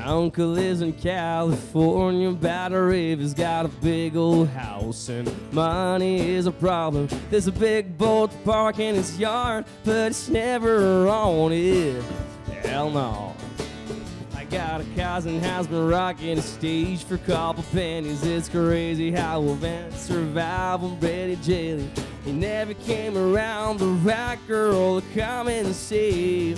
uncle lives in California, by the river's got a big old house, and money is a problem. There's a big boat parked in his yard, but it's never on it. Hell no. I got a cousin has been rocking a stage for a couple pennies. It's crazy how events survive on Brady Jelly. He never came around the right girl to come and save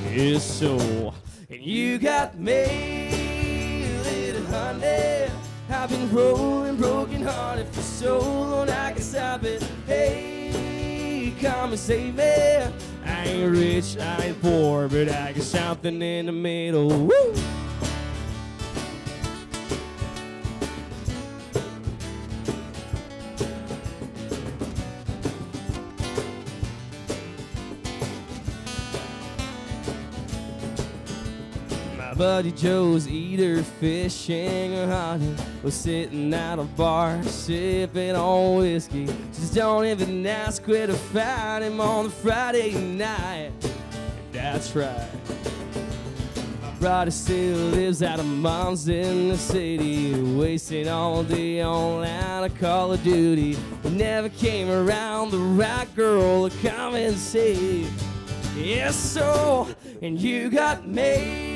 his soul. And you got me, little honey. I've been rolling broken hearted for so long I can stop it. Hey, come and save me. I ain't rich, I ain't poor, but I got something in the middle. Woo! My buddy Joe's either fishing or hunting, was sitting at a bar sipping on whiskey. Just don't even ask where to find him on the Friday night. That's right. My brother still lives out of mom's in the city, wasting all day online of Call of Duty. He never came around the right girl to come and save. Yes, so, and you got me,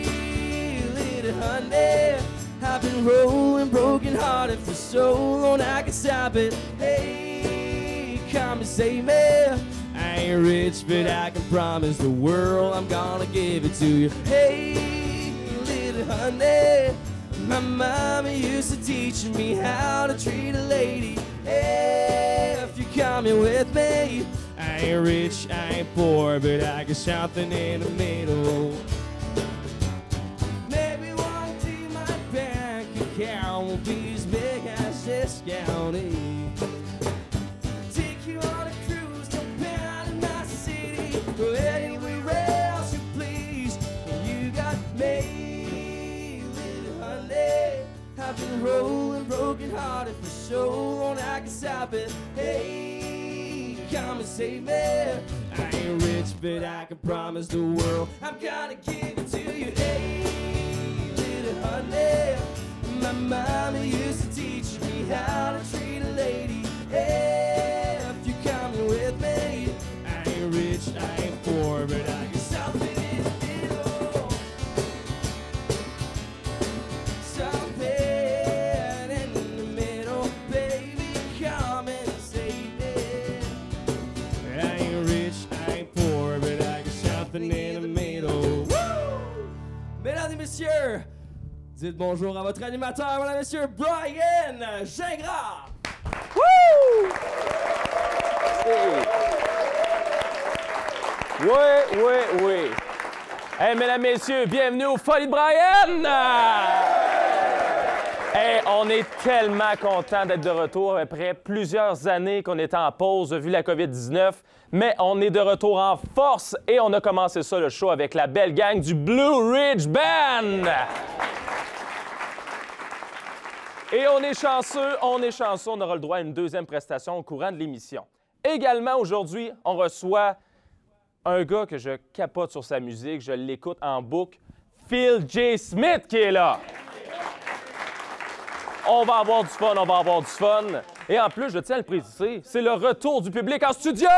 honey. I've been rolling broken hearted for so long I can stop it. Hey, come and save me. I ain't rich, but I can promise the world I'm gonna give it to you. Hey, little honey, my mama used to teach me how to treat a lady. Hey, if you're coming with me, I ain't rich, I ain't poor, but I got something in the middle. Count will be as big as this county. Take you on a cruise, jump out in my city, or anywhere else you please. And you got me, little honey. I've been rolling broken hearted for so long I can stop it. Hey, come and save me. I ain't rich, but I can promise the world I'm gonna give it to you. Hey, little honey. My mama used to teach me how to treat a lady. Hey, if you're coming with me, I ain't rich, I ain't poor, but I got something in the middle. Something in the middle, baby, come and save me. I ain't rich, I ain't poor, but I got something in the middle. Woo! Mesdames et messieurs, dites bonjour à votre animateur, mesdames et messieurs, Brian Gingras! Wouh! Oui. Hey, mesdames, messieurs, bienvenue aux Folies de Brian! Hey, on est tellement contents d'être de retour après plusieurs années qu'on était en pause vu la COVID-19, mais on est de retour en force et on a commencé ça, le show, avec la belle gang du Blue Ridge Band! Et on est chanceux, on aura le droit à une deuxième prestation au courant de l'émission. Également, aujourd'hui, on reçoit un gars que je capote sur sa musique, je l'écoute en boucle, Phil J. Smith qui est là. On va avoir du fun, Et en plus, je tiens à le préciser, c'est le retour du public en studio!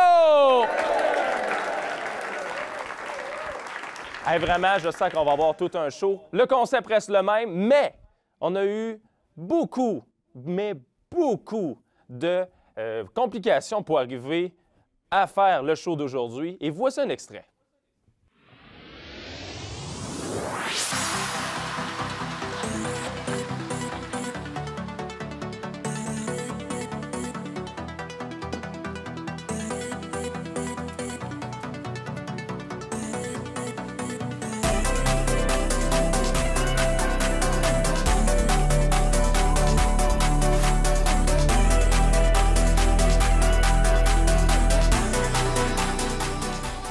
Hey, vraiment, je sens qu'on va avoir tout un show. Le concept reste le même, mais on a eu beaucoup de complications pour arriver à faire le show d'aujourd'hui. Et voici un extrait.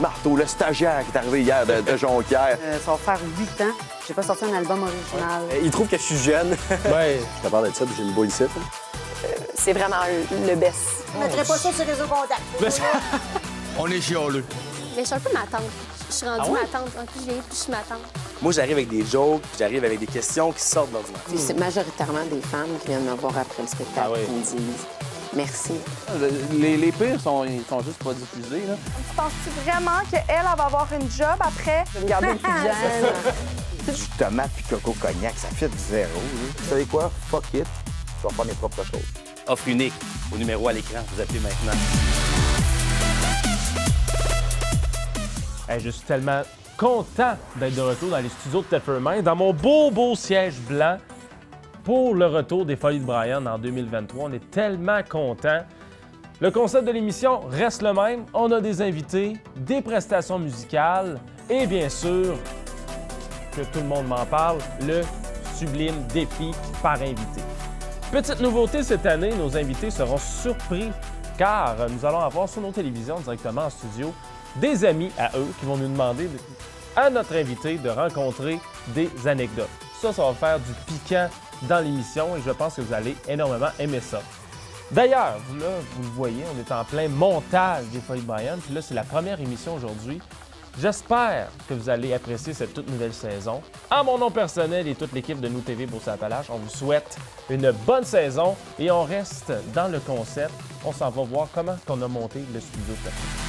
Marteau, le stagiaire qui est arrivé hier de Jonquière. Ça va faire 8 ans. J'ai pas sorti un album original. Il trouve que je suis jeune. Ouais. Je te parle de ça, puis j'ai une boule ici. C'est vraiment le best. Je mettrais pas ça sur les réseaux contacts. On est chialeux. Mais je suis un peu ma tante. Je suis rendue Ah ouais? ma tante. Plus je vieillis, plus je suis ma tante. Moi, j'arrive avec des jokes, j'arrive avec des questions qui sortent de l'ordinaire. C'est majoritairement des femmes qui viennent me voir après le spectacle Ah oui. qui me disent merci. Les pires, ils sont juste pas diffusés, là. Tu penses-tu vraiment qu'elle va avoir une job après? Je vais me garder le plus jeune. Du tomate puis coco cognac, ça fait du zéro. Là. Vous savez quoi? Fuck it. Je vais faire mes propres choses. Offre unique au numéro à l'écran. Vous appelez maintenant. Hey, je suis tellement content d'être de retour dans les studios de Tetford, dans mon beau siège blanc pour le retour des Folies de Brian en 2023. On est tellement contents. Le concept de l'émission reste le même. On a des invités, des prestations musicales et bien sûr, que tout le monde m'en parle, le sublime défi par invité. Petite nouveauté cette année, nos invités seront surpris car nous allons avoir sur nos télévisions directement en studio des amis à eux qui vont nous demander à notre invité de rencontrer des anecdotes. Ça va faire du piquant dans l'émission et je pense que vous allez énormément aimer ça. D'ailleurs, vous le voyez, on est en plein montage des Folies de Brian, puis là, c'est la première émission aujourd'hui. J'espère que vous allez apprécier cette toute nouvelle saison. En mon nom personnel et toute l'équipe de Nous TV Beauce-Appalaches, on vous souhaite une bonne saison et on reste dans le concept. On s'en va voir comment on a monté le studio de Tetford.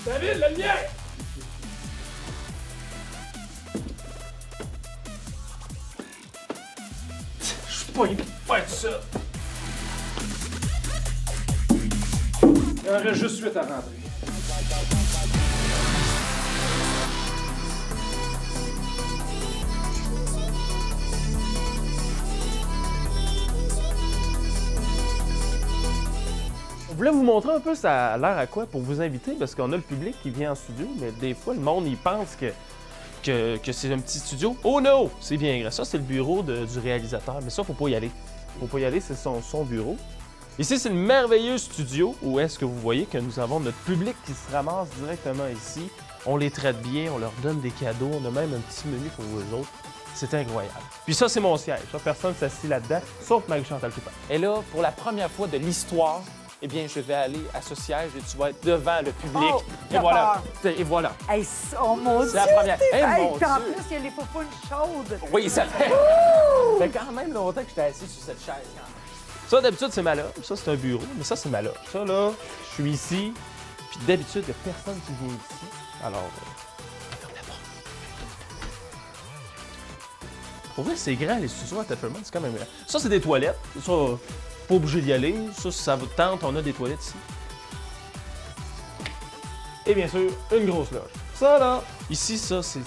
David, la lumière! Je suis pas ému de faire ça! Il en reste juste 8 à rentrer. Je voulais vous montrer un peu ça a l'air à quoi pour vous inviter, parce qu'on a le public qui vient en studio, mais des fois, le monde, il pense que c'est un petit studio. Oh non! C'est bien grave. Ça, c'est le bureau du réalisateur, mais ça, faut pas y aller. Faut pas y aller, c'est son bureau. Ici, c'est le merveilleux studio où est-ce que vous voyez que nous avons notre public qui se ramasse directement ici. On les traite bien, on leur donne des cadeaux, on a même un petit menu pour eux autres. C'est incroyable. Puis ça, c'est mon siège. Ça, personne ne s'assit là-dedans, sauf Marie-Chantal Toupin. Et là, pour la première fois de l'histoire, eh bien, je vais aller à ce siège et tu vas être devant le public. Oh, et voilà. Et voilà. Hey, oh mon Dieu! C'est la première. Hey, mon puis en Dieu. plus, il y a les faufounes chaudes. Oui, ça fait quand même longtemps que j'étais assis sur cette chaise. Ça, d'habitude, c'est ma loge. Ça, c'est un bureau, mais ça, c'est ma loge. Ça, là, je suis ici. Puis d'habitude, il n'y a personne qui vient ici. Alors, on ferme la porte. Pour vrai, c'est grand, les studios à Tetford, c'est quand même grand. Ça, c'est des toilettes. Ça, pas obligé d'y aller. Ça, si ça vous tente, on a des toilettes ici. Et bien sûr, une grosse loge. Ça, là, ici, ça, c'est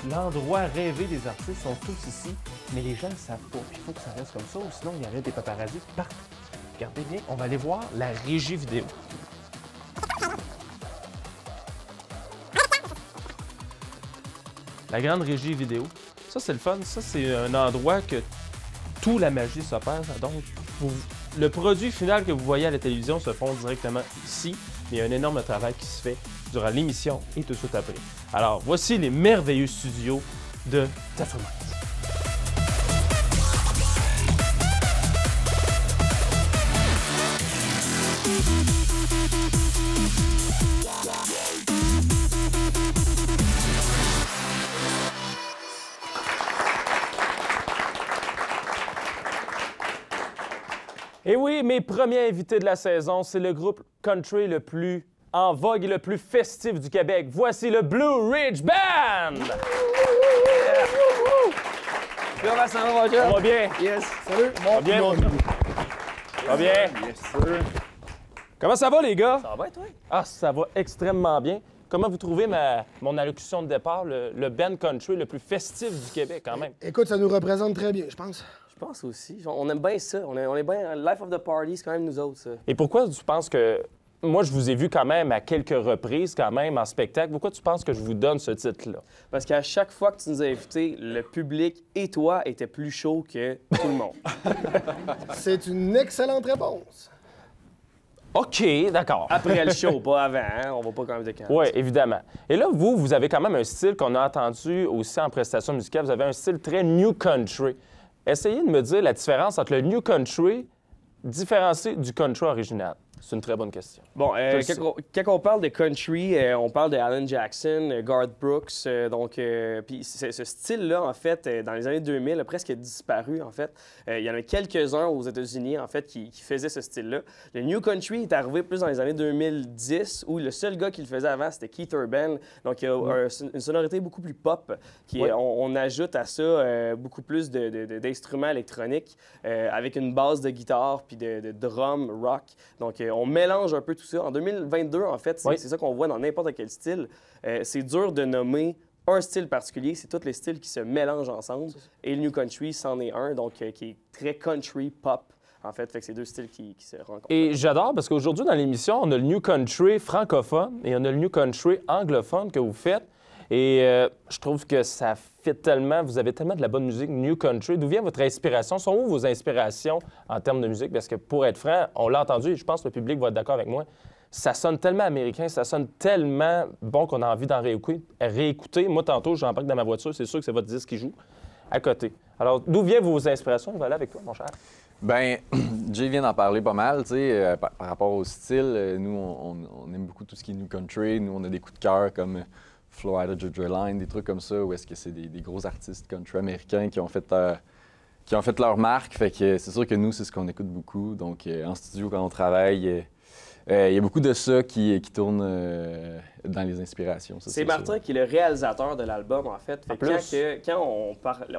l'endroit rêvé des artistes. Ils sont tous ici, mais les gens ne savent pas. Puis il faut que ça reste comme ça, ou sinon, il y aurait des paparazzis partout. Regardez bien, on va aller voir la régie vidéo. La grande régie vidéo. Ça, c'est le fun. Ça, c'est un endroit que toute la magie s'opère. Donc, le produit final que vous voyez à la télévision se fond directement ici. Il y a un énorme travail qui se fait durant l'émission et tout de suite après. Alors, voici les merveilleux studios de Tetford. Et oui, mes premiers invités de la saison, c'est le groupe country le plus en vogue et le plus festif du Québec. Voici le Blue Ridge Band! Comment ça va, Roger? Ça va bien? Yes. Salut. Ça va bien? Ça va bien? Yes, sir. Comment ça va, les gars? Ça va, toi? Ah, ça va extrêmement bien. Comment vous trouvez mon allocution de départ, le band country le plus festif du Québec, quand même? Écoute, ça nous représente très bien, je pense. Je pense aussi. On aime bien ça. On est bien... Life of the Party, c'est quand même nous autres, ça. Et pourquoi tu penses que... Moi, je vous ai vu quand même à quelques reprises, quand même, en spectacle. Pourquoi tu penses que je vous donne ce titre-là? Parce qu'à chaque fois que tu nous as invités, le public et toi étaient plus chauds que tout le monde. C'est une excellente réponse. OK, d'accord. Après le show, pas avant, hein? On va pas quand même de quand. Oui, évidemment. Et là, vous avez quand même un style qu'on a entendu aussi en prestation musicale. Vous avez un style très new country. essayez de me dire la différence entre le New Country différencié du country original. C'est une très bonne question. Bon, quand on parle de country, on parle de Alan Jackson, Garth Brooks. Puis ce style-là, en fait, dans les années 2000, a presque disparu, en fait. Il y en a quelques-uns aux États-Unis, en fait, qui faisaient ce style-là. Le New Country est arrivé plus dans les années 2010, où le seul gars qui le faisait avant, c'était Keith Urban. Donc, il y a une sonorité beaucoup plus pop. On ajoute à ça beaucoup plus d'instruments électroniques avec une base de guitare puis de drum rock. Donc, on mélange un peu tout ça. En 2022, en fait, c'est ça qu'on voit dans n'importe quel style. C'est dur de nommer un style particulier. C'est tous les styles qui se mélangent ensemble. Et le New Country, c'en est un, donc qui est très country pop. En fait, c'est deux styles qui se rencontrent. Et j'adore parce qu'aujourd'hui, dans l'émission, on a le New Country francophone et on a le New Country anglophone que vous faites. Et je trouve que ça fit tellement, vous avez tellement de la bonne musique New Country. D'où vient votre inspiration? Sont où vos inspirations en termes de musique? Parce que pour être franc, on l'a entendu et je pense que le public va être d'accord avec moi. Ça sonne tellement américain, ça sonne tellement bon qu'on a envie d'en réécouter. Moi, tantôt, j'embarque dans ma voiture, c'est sûr que c'est votre disque qui joue à côté. Alors, d'où viennent vos inspirations? On va aller avec toi, mon cher. Bien, Jay vient d'en parler pas mal, tu sais, par rapport au style. Nous, on aime beaucoup tout ce qui est New Country. Nous, on a des coups de cœur comme Florida Georgia Line, des trucs comme ça, où est-ce que c'est des gros artistes country américains qui ont fait leur marque. Fait que c'est sûr que nous, c'est ce qu'on écoute beaucoup. Donc, en studio, quand on travaille, il y a beaucoup de ça qui tourne dans les inspirations. C'est Martin qui est le réalisateur de l'album, en fait. Quand on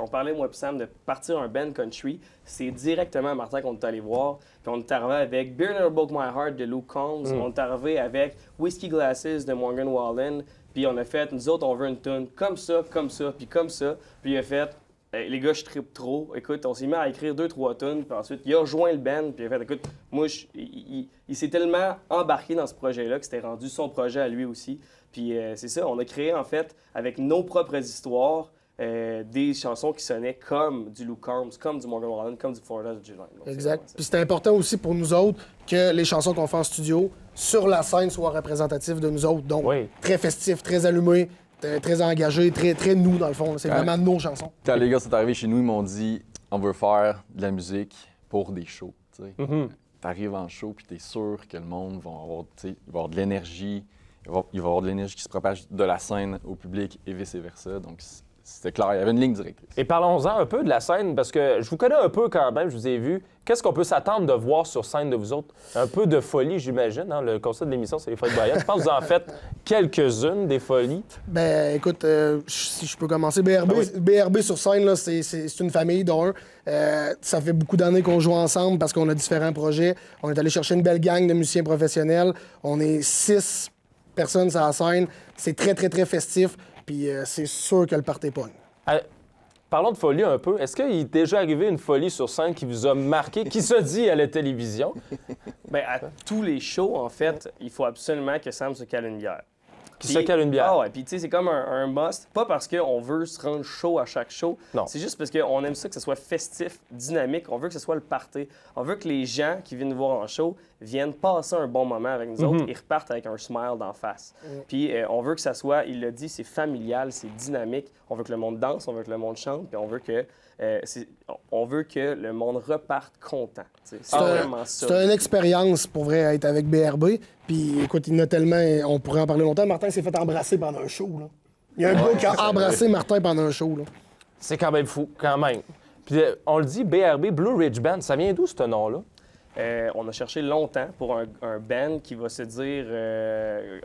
parlait, moi et Sam, de partir un band country, c'est directement Martin qu'on est allé voir. Puis on est arrivé avec Beer Never Broke My Heart de Luke Combs. On est arrivé avec Whiskey Glasses de Morgan Wallen. Puis on a fait, nous autres, on veut une tune comme ça, puis comme ça. Puis il a fait, les gars, je trippe trop. Écoute, on s'est mis à écrire 2-3 tunes. Puis ensuite, il a rejoint le band. Puis il a fait, écoute, moi, il s'est tellement embarqué dans ce projet-là que c'était rendu son projet à lui aussi. Puis c'est ça, on a créé, en fait, avec nos propres histoires, des chansons qui sonnaient comme du Luke Combs, comme du Morgan Wallen, comme du Florida Georgia Line. Exact. Puis c'était important aussi pour nous autres que les chansons qu'on fait en studio, sur la scène, soient représentatives de nous autres. Donc, très festifs, très allumés, très engagés, très nous, dans le fond. C'est vraiment nos chansons. Quand les gars sont arrivés chez nous, ils m'ont dit « On veut faire de la musique pour des shows. » T'arrives en show, puis t'es sûr que le monde va avoir de l'énergie. Il va y avoir de l'énergie qui se propage de la scène au public et vice-versa. Donc, c'était clair, il y avait une ligne directrice. Et parlons-en un peu de la scène, parce que je vous connais un peu quand même, je vous ai vu. Qu'est-ce qu'on peut s'attendre de voir sur scène de vous autres? Un peu de folie, j'imagine. Hein? Le concept de l'émission, c'est les folies boyennes. Je pense que vous en faites quelques-unes, des folies. Ben, écoute, si je peux commencer, BRB sur scène, là, c'est une famille d'un. Ça fait beaucoup d'années qu'on joue ensemble parce qu'on a différents projets. On est allé chercher une belle gang de musiciens professionnels. On est 6 personnes sur la scène. C'est très, très, très festif. Puis c'est sûr que le party pogne. Parlons de folie un peu. Est-ce qu'il est déjà arrivé une folie sur scène qui vous a marqué, qui se dit à la télévision? Bien, à tous les shows, en fait, il faut absolument que Sam se cale une bière. Qui se cale une bière. Ah ouais, puis tu sais, c'est comme un must. Pas parce qu'on veut se rendre chaud à chaque show. Non. C'est juste parce qu'on aime ça que ce soit festif, dynamique. On veut que ce soit le party. On veut que les gens qui viennent nous voir en show viennent passer un bon moment avec nous autres et repartent avec un smile d'en face. Puis on veut que ça soit, il l'a dit, c'est familial, c'est dynamique. On veut que le monde danse, on veut que le monde chante, puis on veut que le monde reparte content. C'est vraiment ça. C'est une expérience pour vrai être avec BRB. Puis écoute, il y en a tellement, on pourrait en parler longtemps. Martin s'est fait embrasser pendant un show. Là. Il y a un gars qui a embrassé Martin pendant un show. Là. C'est quand même fou, quand même. Puis on le dit, BRB, Blue Ridge Band, ça vient d'où ce nom-là? On a cherché longtemps pour un band qui va se dire...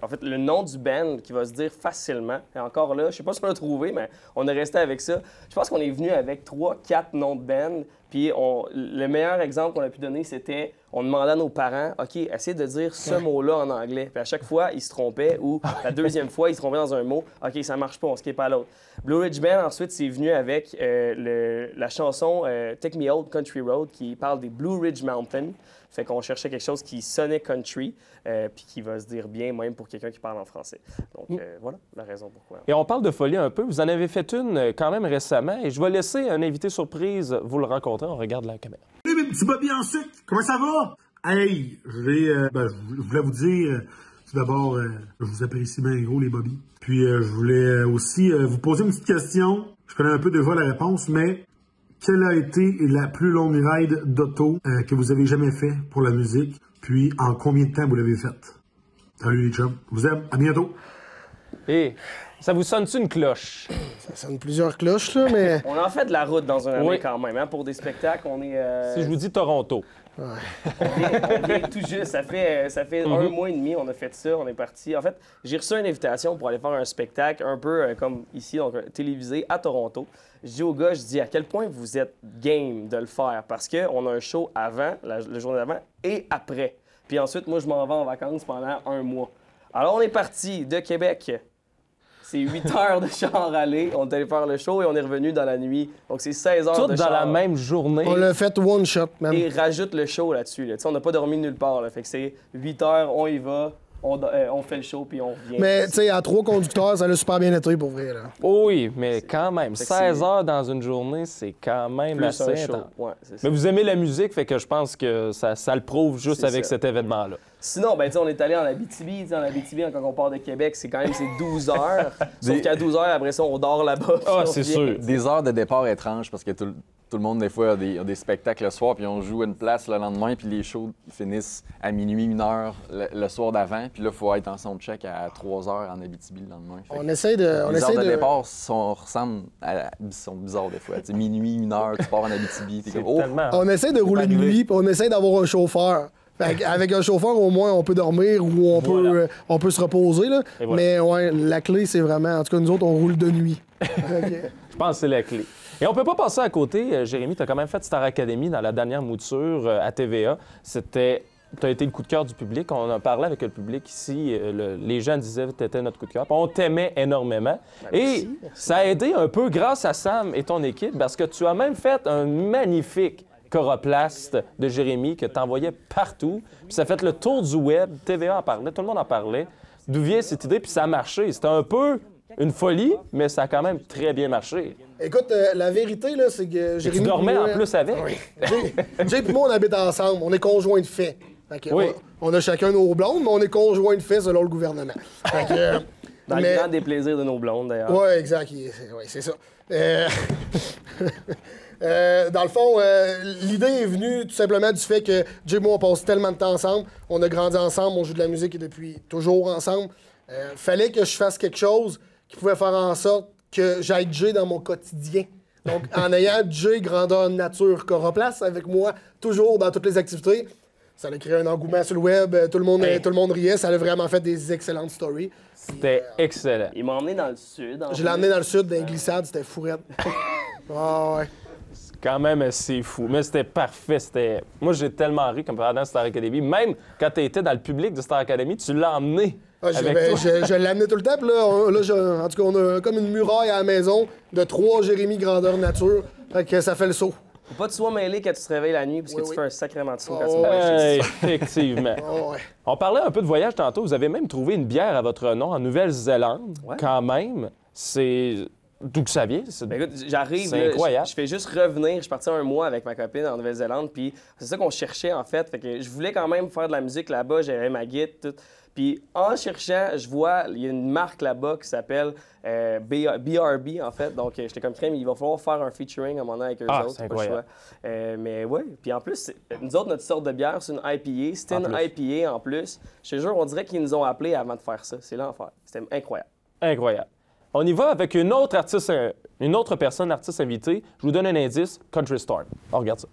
en fait, le nom du band qui va se dire facilement. Et encore là, je sais pas si on l'a trouvé, mais on est resté avec ça. Je pense qu'on est venu avec 3-4 noms de band. Puis le meilleur exemple qu'on a pu donner, c'était... On demandait à nos parents, OK, essayez de dire ce mot-là en anglais. Puis à chaque fois, ils se trompaient. Ou la deuxième fois, ils se trompaient dans un mot. OK, ça marche pas, on skip à l'autre. Blue Ridge Band, ensuite, c'est venu avec la chanson Take Me Old Country Road qui parle des Blue Ridge Mountains. Fait qu'on cherchait quelque chose qui sonnait country, puis qui va se dire bien, même pour quelqu'un qui parle en français. Donc, voilà la raison pourquoi. Et on parle de folie un peu. Vous en avez fait une quand même récemment. Et je vais laisser un invité surprise vous le rencontrer. On regarde la caméra. Salut mes petits Bobby en sucre, comment ça va? Hey, je voulais vous dire, tout d'abord, je vous apprécie bien gros les Bobby. Puis je voulais aussi vous poser une petite question. Je connais un peu déjà la réponse, mais quelle a été la plus longue ride d'auto que vous avez jamais fait pour la musique? Puis, en combien de temps vous l'avez faite? Salut les chums. Je vous aime. À bientôt. Et ça vous sonne-tu une cloche? Ça sonne plusieurs cloches, là, mais... On en fait de la route dans un année Oui. quand même. Hein? Pour des spectacles, on est... Si je vous dis Toronto. On vient tout juste. Ça fait un mois et demi, on a fait ça, on est parti. En fait, j'ai reçu une invitation pour aller faire un spectacle un peu comme ici, donc télévisé à Toronto. Je dis au gars, je dis à quel point vous êtes game de le faire parce qu'on a un show avant, le jour d'avant et après. Puis ensuite, moi, je m'en vais en vacances pendant un mois. Alors, on est parti de Québec. C'est 8 heures de char aller. On est allé faire le show et on est revenu dans la nuit. Donc, c'est 16 heures Tout de dans char. la même journée. On l'a fait one shot, man. Et rajoute le show là-dessus. Là. On n'a pas dormi nulle part. Là. Fait que c'est 8 heures, on y va, on fait le show puis on revient. Mais, tu sais, à 3 conducteurs, ça a super bien été, pour vrai, là. Oh oui, mais quand même, Fait que 16 heures dans une journée, c'est quand même plus assez un show. intense. Ouais, c'est ça. Mais vous aimez la musique, fait que je pense que ça le prouve juste C'est avec ça. cet événement-là. Sinon, ben, on est allé en Abitibi. En Abitibi, quand on part de Québec, c'est quand même 12 heures. Sauf qu'à 12 heures, après ça, on dort là-bas. Ah, puis on c'est revient. sûr. Des heures de départ étranges parce que tout le monde, des fois, a des spectacles le soir, puis on joue une place le lendemain, puis les shows finissent à minuit, 1 heure le soir d'avant, puis là, il faut être en soundcheck à 3 heures en Abitibi le lendemain. Fait On essaie de... les heures de départ sont bizarres des fois. T'sais, minuit, 1 heure, tu pars en Abitibi, t'es C'est comme « Oh! tellement... On essaie de rouler de arrivé. nuit, puis on essaie d'avoir un chauffeur. Avec un chauffeur, au moins, on peut dormir ou on peut se reposer. Là. Et voilà. Mais ouais, la clé, c'est vraiment... En tout cas, nous autres, on roule de nuit. Ok. Je pense que c'est la clé. Et on peut pas passer à côté. Jérémy, tu as quand même fait Star Academy dans la dernière mouture à TVA. Tu as été le coup de cœur du public. On a parlé avec le public ici. Les gens disaient que tu étais notre coup de cœur. Puis on t'aimait énormément. Et ça a aidé un peu grâce à Sam et ton équipe parce que tu as même fait un magnifique choroplaste de Jérémy que tu envoyais partout. Puis ça a fait le tour du web. TVA en parlait, tout le monde en parlait. D'où vient cette idée? Puis ça a marché. C'était un peu une folie, mais ça a quand même très bien marché. Écoute, la vérité, là, c'est que Et Jérémy... tu dormais puis moi, en plus avec? Oui. Jay et moi, on habite ensemble. On est conjoints de fait. Fait que Oui. on a chacun nos blondes, mais on est conjoints de fait selon le gouvernement. Fait que, Dans le grand déplaisir de nos blondes, d'ailleurs. Oui, exact. Oui, c'est ça. Dans le fond, l'idée est venue tout simplement du fait que Jay et moi, on passe tellement de temps ensemble. On a grandi ensemble, on joue de la musique depuis toujours ensemble. Fallait que je fasse quelque chose qui pouvait faire en sorte que j'aille Jay dans mon quotidien. Donc, en ayant Jay grandeur nature choroplaste avec moi, toujours dans toutes les activités, ça a créé un engouement sur le web. Tout le monde riait. Ça a vraiment fait des excellentes stories. C'était excellent. Il m'a emmené dans le sud. Je l'ai emmené dans le sud, dans les glissades. C'était fourette. Ah ouais. Quand même assez fou. Mais c'était parfait. Moi, j'ai tellement ri comme pendant Star Academy. Même quand tu étais dans le public de Star Academy, tu l'as emmené. Ah, avec toi. je l'amenais tout le temps. Puis là, en tout cas, on a comme une muraille à la maison de 3 Jérémy grandeur nature. Fait que ça fait le saut. Faut pas que tu sois mêlé quand tu te réveilles la nuit, parce que Oui, tu oui. fais un sacrément de saut Oh, quand tu te réveilles. Effectivement. Ah ouais. On parlait un peu de voyage tantôt. Vous avez même trouvé une bière à votre nom en Nouvelle-Zélande. Ouais. Quand même. C'est... D'où que ça vient? Ben écoute, j'arrive, C'est là, incroyable. je fais juste revenir. Je suis parti un mois avec ma copine en Nouvelle-Zélande, puis c'est ça qu'on cherchait en fait. Fait que je voulais quand même faire de la musique là-bas, j'avais ma guide, tout. Puis en cherchant, je vois, il y a une marque là-bas qui s'appelle BRB en fait. Donc j'étais comme crème, il va falloir faire un featuring à un moment donné avec eux autres. c'est pas le incroyable. choix. Mais ouais, puis en plus, nous autres, notre sorte de bière, c'est une IPA. C'était En une plus. IPA en plus. Je te jure, on dirait qu'ils nous ont appelés avant de faire ça. C'est l'enfer. C'était incroyable. Incroyable. On y va avec une autre personne artiste invitée. Je vous donne un indice, Country Storm. On regarde ça.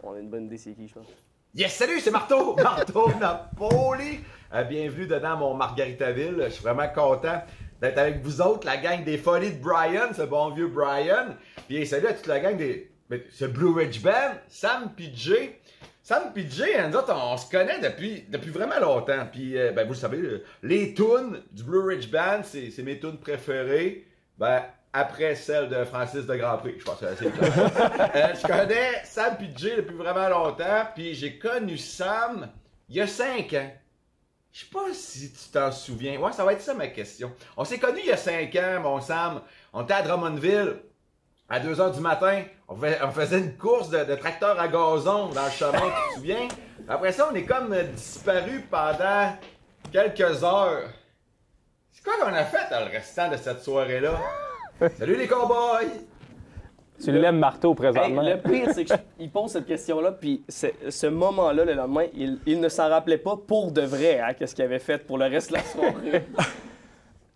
On a une bonne idée, c'est qui, je pense. Yes, salut, c'est Marteau, Marteau Napoli. Bienvenue dedans mon Margaritaville. Je suis vraiment content d'être avec vous autres, la gang des folies de Brian, ce bon vieux Brian. Puis salut à toute la gang ce Blue Ridge Band, Sam pis Jay. Sam pis Jay, nous autres, on se connaît depuis vraiment longtemps. Puis, vous le savez, les tunes du Blue Ridge Band, c'est mes tunes préférées. Après celle de Francis de Grandpré. Je pense que c'est clair. Je connais Sam pis Jay depuis vraiment longtemps. Puis j'ai connu Sam il y a 5 ans. Je sais pas si tu t'en souviens. Ouais, ça va être ça ma question. On s'est connus il y a 5 ans, mon Sam. On était à Drummondville. À 2 h du matin, on faisait une course de tracteur à gazon dans le chemin, tu te souviens? Après ça, on est comme disparu pendant quelques heures. C'est quoi qu'on a fait dans le restant de cette soirée-là? Salut les cowboys! Tu l'aimes marteau présentement. Hey, le pire, c'est qu'il pose cette question-là, puis ce moment-là, le lendemain, il ne s'en rappelait pas pour de vrai, hein, qu'est-ce qu'il avait fait pour le reste de la soirée.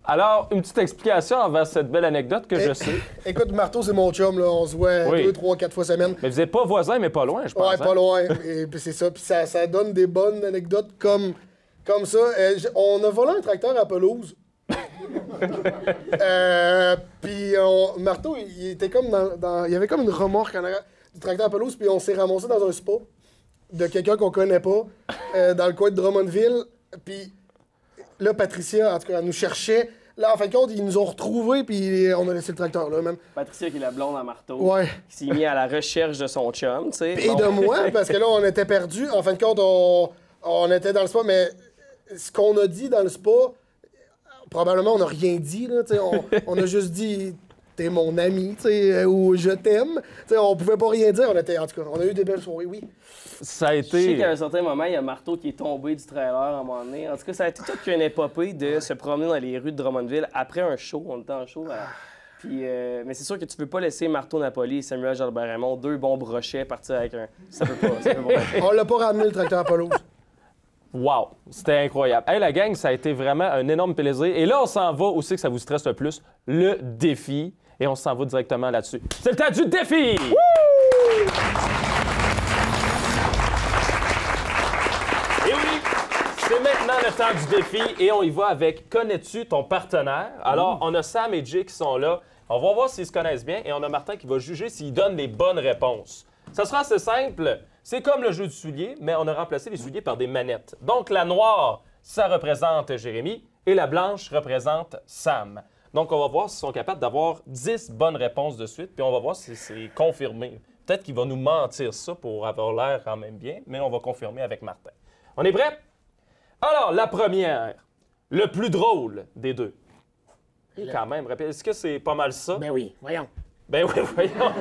Alors, une petite explication envers cette belle anecdote que je sais. Écoute, Marteau, c'est mon chum, là. On se voit 2, 3, 4 fois semaine. Mais vous n'êtes pas voisins, mais pas loin, je pense. Ouais, pas loin. Et puis c'est ça. Puis ça donne des bonnes anecdotes comme ça. On a volé un tracteur à pelouse. Puis Marteau, il était comme il y avait comme une remorque en arrière du tracteur à pelouse, puis on s'est ramassé dans un spa de quelqu'un qu'on connaît pas, dans le coin de Drummondville. Puis là, Patricia, en tout cas, elle nous cherchait. Là, en fin de compte, ils nous ont retrouvés, puis on a laissé le tracteur là, même. Patricia, qui est la blonde à Marteau, ouais. qui s'est mis à la recherche de son chum, tu sais. Et de moi, parce que là, on était perdus. En fin de compte, on était dans le spa, mais ce qu'on a dit dans le spa, probablement, on n'a rien dit, là, on a juste dit « t'es mon ami », ou « je t'aime ». On pouvait pas rien dire, en tout cas, on a eu des belles soirées, oui. Ça a été... Je sais qu'à un certain moment, il y a Marteau qui est tombé du trailer à un moment donné. En tout cas, ça a été toute une épopée de se promener dans les rues de Drummondville après un show. On était en show. Puis, mais c'est sûr que tu peux pas laisser Marteau Napoli et Samuel Jalbert-Raymond, 2 bons brochets, partir avec un... Ça peut pas. On l'a pas ramené, le tracteur à pelouse. Wow, c'était incroyable. Hey, la gang, ça a été vraiment un énorme plaisir. Et là, on s'en va aussi, que ça vous stresse le plus, le défi. Et on s'en va directement là-dessus. C'est le temps du défi! Wouh! Et oui, c'est maintenant le temps du défi et on y va avec « Connais-tu ton partenaire? » Alors, on a Sam et Jay qui sont là. On va voir s'ils se connaissent bien et on a Martin qui va juger s'ils donnent les bonnes réponses. Ça sera assez simple. C'est comme le jeu du soulier, mais on a remplacé les souliers par des manettes. Donc, la noire, ça représente Jérémy et la blanche représente Sam. Donc, on va voir s'ils sont capables d'avoir 10 bonnes réponses de suite, puis on va voir si c'est confirmé. Peut-être qu'il va nous mentir ça pour avoir l'air quand même bien, mais on va confirmer avec Martin. On est prêts? Alors, la première, le plus drôle des deux. Et quand même, est-ce que c'est pas mal ça? Ben oui, voyons. Ben oui, voyons.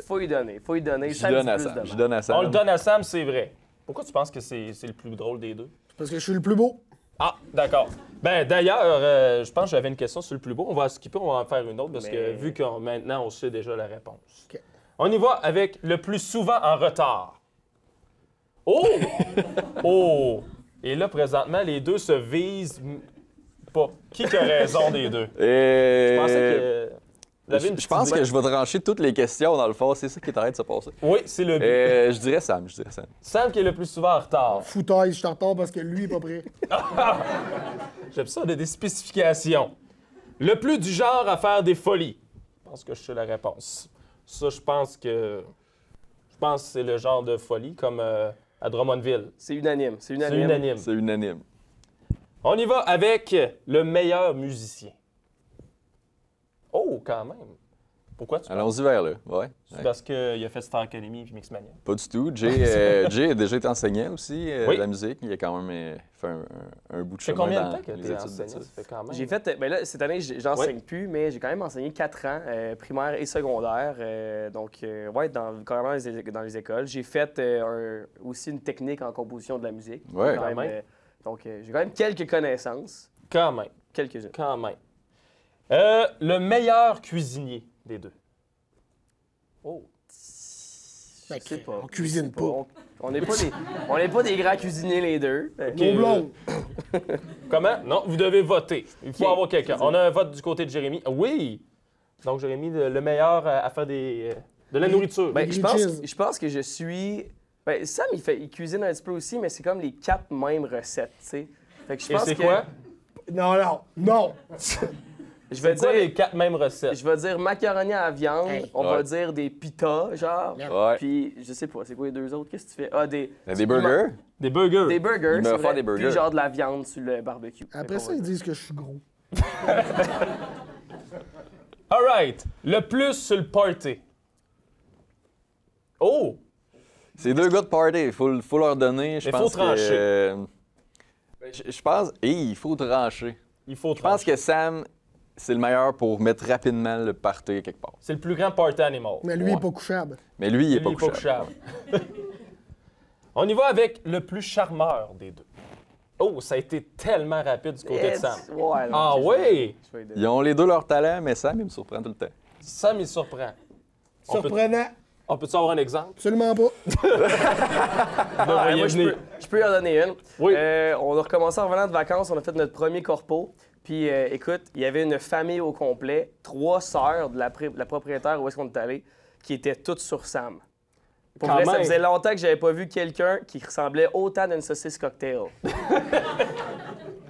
Faut y donner. Je donne à Sam. On le donne à Sam, c'est vrai. Pourquoi tu penses que c'est le plus drôle des deux? Parce que je suis le plus beau. Ah, d'accord. Ben d'ailleurs, je pense que j'avais une question sur le plus beau. On va skipper, on va en faire une autre parce que vu que maintenant on sait déjà la réponse. Okay. On y va avec le plus souvent en retard. Oh! Oh! Et là, présentement, les deux se visent pas. Qui a raison des deux? Je pensais que... Je pense que je vais trancher toutes les questions dans le fond. C'est ça qui est en train de se passer. Oui, c'est le but. Je dirais Sam. Sam qui est le plus souvent en retard. Foutaille, je suis en retard parce que lui est pas prêt. J'aime ça, on a des spécifications. Le plus du genre à faire des folies. Je pense que je sais la réponse. Ça, je pense que c'est le genre de folie, comme à Drummondville. C'est unanime. C'est unanime. On y va avec le meilleur musicien. Oh, quand même. Pourquoi tu Allons-y vers là, ouais. C'est parce qu'il a fait Star Academy et Mixmania? Pas du tout. Jay a déjà été enseignant aussi de la musique. Il a quand même fait un bout de chemin. Ça fait combien de temps que tu es enseignant? Ça fait quand même... J'ai fait... Ben là, cette année, j'enseigne plus, mais j'ai quand même enseigné 4 ans, primaire et secondaire. Carrément dans les écoles. J'ai fait aussi une technique en composition de la musique. Ouais. Quand même. Donc, j'ai quand même quelques connaissances. Quand même. Quelques-unes. Quand même. Le meilleur cuisinier des deux. Oh. Ben, je sais pas. On cuisine pas. On n'est pas des grands cuisiniers les deux. Nos blondes. Comment? Non, vous devez voter. Il faut avoir quelqu'un. On a un vote du côté de Jérémy. Oui! Donc, Jérémy, le meilleur à faire de la nourriture. Ben, je pense que je suis... Ben, Sam, il cuisine un petit peu aussi, mais c'est comme les 4 mêmes recettes, tu sais. Fait que je pense c'est quoi? Non! Je vais dire les 4 mêmes recettes. Je vais dire macaroni à la viande, on va dire des pitas, genre. Ouais. Puis, je sais pas, c'est quoi les deux autres? Qu'est-ce que tu fais? Ah, des burgers. Des burgers. Des burgers, Il me fait des burgers. Puis genre de la viande sur le barbecue. Après ça, ils disent que je suis gros. All right. Le plus sur le party. Oh! C'est 2 gars de party. Il faut leur donner. Il faut trancher. Je pense... il faut trancher. Il faut trancher. Je pense que Sam... C'est le meilleur pour mettre rapidement le party quelque part. C'est le plus grand party animal. Mais lui, il n'est pas couchable. Mais lui, il n'est pas couchable. On y va avec le plus charmeur des deux. Oh, ça a été tellement rapide du côté de Sam. Ouais, oui? Ils ont les deux leur talent, mais Sam, il me surprend tout le temps. Sam, il surprend. Surprenant. On peut-tu avoir un exemple? Absolument pas. Moi, je peux y en donner une. Oui. On a recommencé en revenant de vacances, on a fait notre premier corpo. Puis, écoute, il y avait une famille au complet, 3 sœurs de la propriétaire où est-ce qu'on est allé, qui étaient toutes sur Sam. Pour vrai, ça faisait longtemps que j'avais pas vu quelqu'un qui ressemblait autant d'une saucisse cocktail.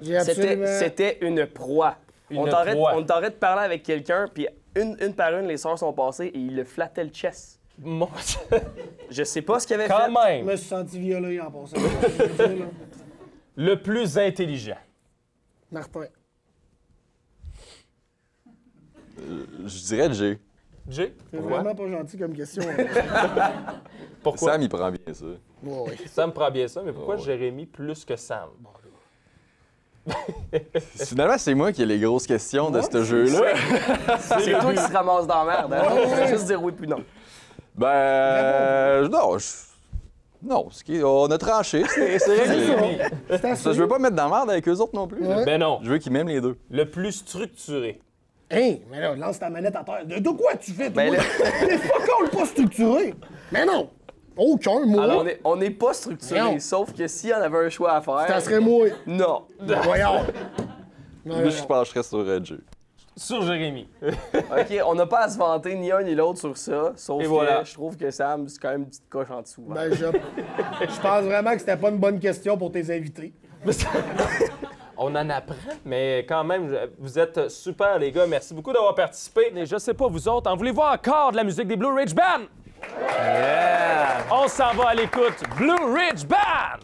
C'était une proie. On t'arrête de parler avec quelqu'un, puis une par une, les sœurs sont passées et il le flattait le chest. Mon... Je sais pas ce qu'il avait fait. Quand même. Je me suis senti violé en passant. Le plus intelligent. Martin. Je dirais Jay. Jay? C'est vraiment pas gentil comme question. Pourquoi? Sam, il prend bien ça. Oui. Sam prend bien ça, mais pourquoi Jérémy plus que Sam? Finalement, c'est moi qui ai les grosses questions de ce jeu-là. C'est toi qui se ramasse dans la merde. Hein? Juste dire oui puis non. Ben, non, on a tranché, c'est réglé. Je veux pas mettre dans la merde avec eux autres non plus. Ouais. Ben non. Je veux qu'ils m'aiment les deux. Le plus structuré. Hey, mais là, lance ta manette à terre. De quoi tu fais, toi? T'es fuck all pas structuré. Mais non. Aucun, moi. Alors, on n'est pas structuré, sauf que s'il y en avait un choix à faire... Ça serait moi. Non. Voyons. Moi, je pencherais sur Jay. Sur Jérémy. OK, on n'a pas à se vanter ni un ni l'autre sur ça, sauf Et que voilà. je trouve que Sam, c'est quand même une petite coche en dessous. Ben, je pense vraiment que c'était pas une bonne question pour tes invités. On en apprend, mais quand même, vous êtes super, les gars. Merci beaucoup d'avoir participé. Et je sais pas, vous autres, en voulez-vous encore de la musique des Blue Ridge Band? Yeah! On s'en va à l'écoute. Blue Ridge Band!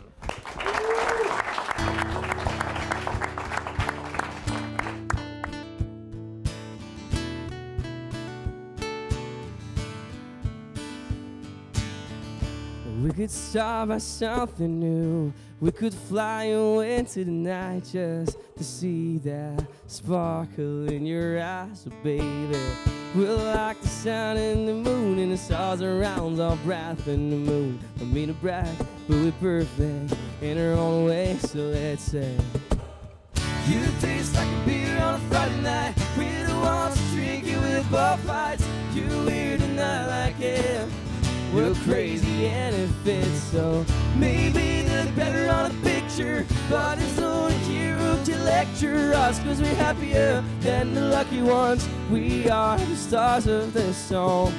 We could start by something new. We could fly away into the night just to see that sparkle in your eyes, oh baby. We're like the sun and the moon and the stars around our breath in the moon. I mean to brag, but we're perfect in our own way, so let's say you taste like a beer on a Friday night. We're the ones to drink it with bar fights. You're weird and I like it. We're crazy and it fits, so maybe they look better on a picture, but there's no one here who can lecture us, cause we're happier than the lucky ones. We are the stars of this song.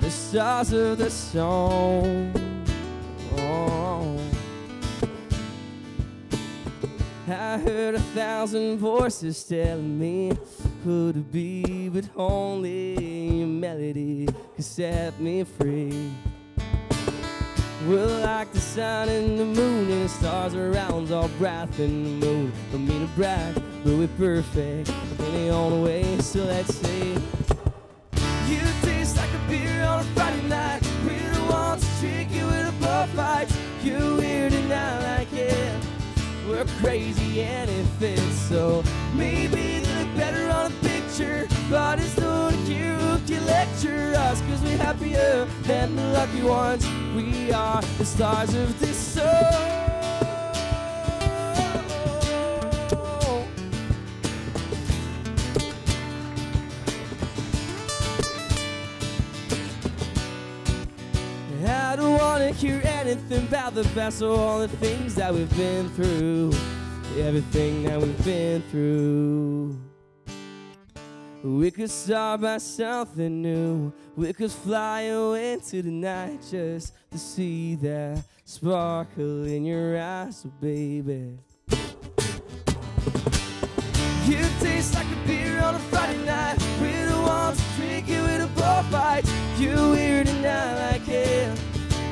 The stars of the song. Oh. I heard 1,000 voices telling me who to be, but only your melody could set me free. We're like the sun and the moon and the stars around our breath in the moon. Don't mean to brag, but we're perfect in our own way, so let's say you taste like a beer on a Friday night. We're the ones to drink it with a bar fight. You're weird and I like it. We're crazy and it fits, so maybe they look better on a picture, but it's no one here who can lecture us, cause we're happier than the lucky ones. We are the stars of this song. I don't wanna hear anything about the past or all the things that we've been through. Everything that we've been through. We could start by something new. We could fly away into the night just to see that sparkle in your eyes, oh baby. You taste like a beer on a Friday night. We're the ones to drink it with a bar fight. You're weird and I like it.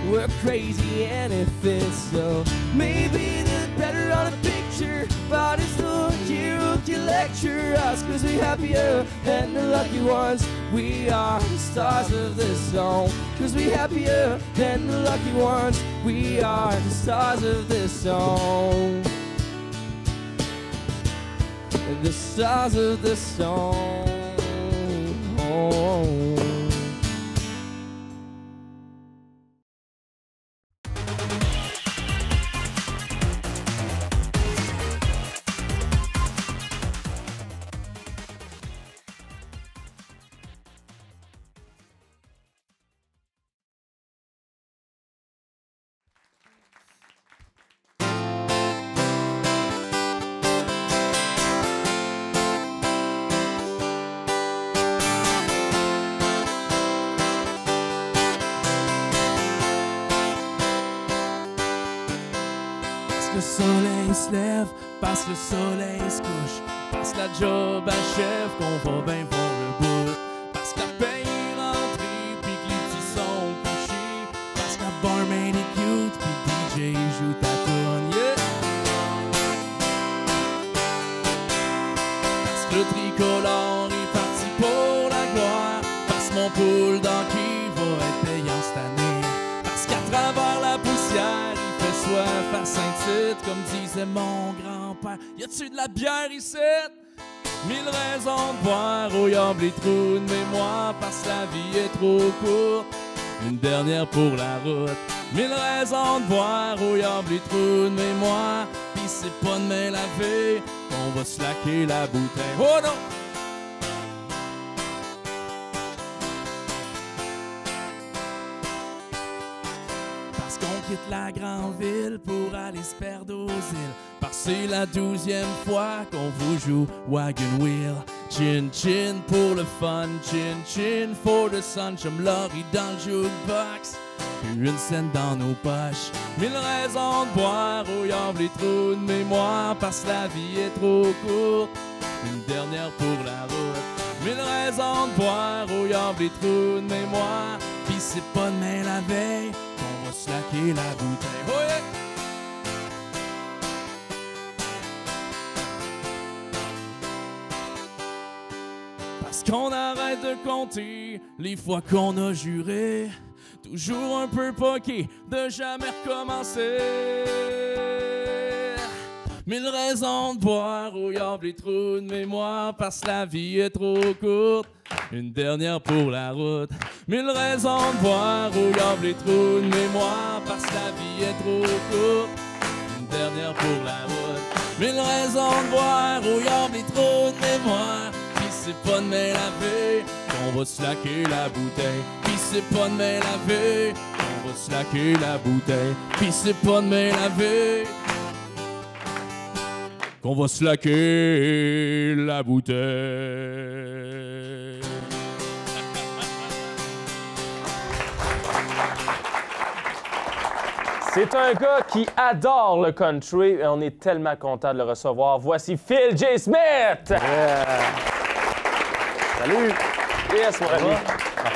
We're crazy and it fits, so maybe they're better on a picture, but it's no one here who can lecture us, cause we're happier than the lucky ones. We are the stars of this song, cause we're happier than the lucky ones. We are the stars of this song. The stars of this song. le soleil se lève, parce que le soleil se couche, parce que la job achève, qu'on va bien voir le bout, parce que la paye est rentrée, puis que les petits sont couchés, parce que la barmaid est cute, puis le DJ joue ta tourne, yeah. Parce que le tricolore est parti pour la gloire, parce que mon pool d'hockey va être payant cette année, parce qu'à travers la poussière, soif à Saint-Tite, comme disait mon grand-père. Y a-tu de la bière ici? 1000 raisons de boire, oh y'a les trous de mémoire, parce que la vie est trop courte. Une dernière pour la route. 1000 raisons de boire, oh y'a les trous de mémoire, pis c'est pas demain la veille qu'on va slacker la bouteille. Oh non! Quitte la grande ville pour aller se perdre aux îles. Parce que c'est la 12e fois qu'on vous joue Wagon Wheel. Chin chin pour le fun, chin chin for the sun. Chum Laurie dans le jukebox, puis une scène dans nos poches. 1000 raisons de boire, oh y'a les trous de mémoire, parce que la vie est trop courte. Une dernière pour la route. 1000 raisons de boire, oh y'a les trous de mémoire, pis c'est pas demain la veille qu'on va slacker la bouteille. Oh yeah! Parce qu'on arrête de compter les fois qu'on a juré, toujours un peu poqué de jamais recommencer. 1000 raisons de boire, oh y'a les trous de mémoire, parce que la vie est trop courte. Une dernière pour la route. 1000 raisons de boire, oh y'a les trous de mémoire, parce que la vie est trop courte. Une dernière pour la route. 1000 raisons de boire, oh y'a les trous de mémoire, pis c'est pas demain la veille qu'on va slacker la bouteille. Pis c'est pas demain la veille qu'on va slacker la bouteille. Pis c'est pas demain la veille qu'on va slacker la bouteille. C'est un gars qui adore le country et on est tellement content de le recevoir. Voici Phil J. Smith! Yeah. Salut! Yes, mon ami.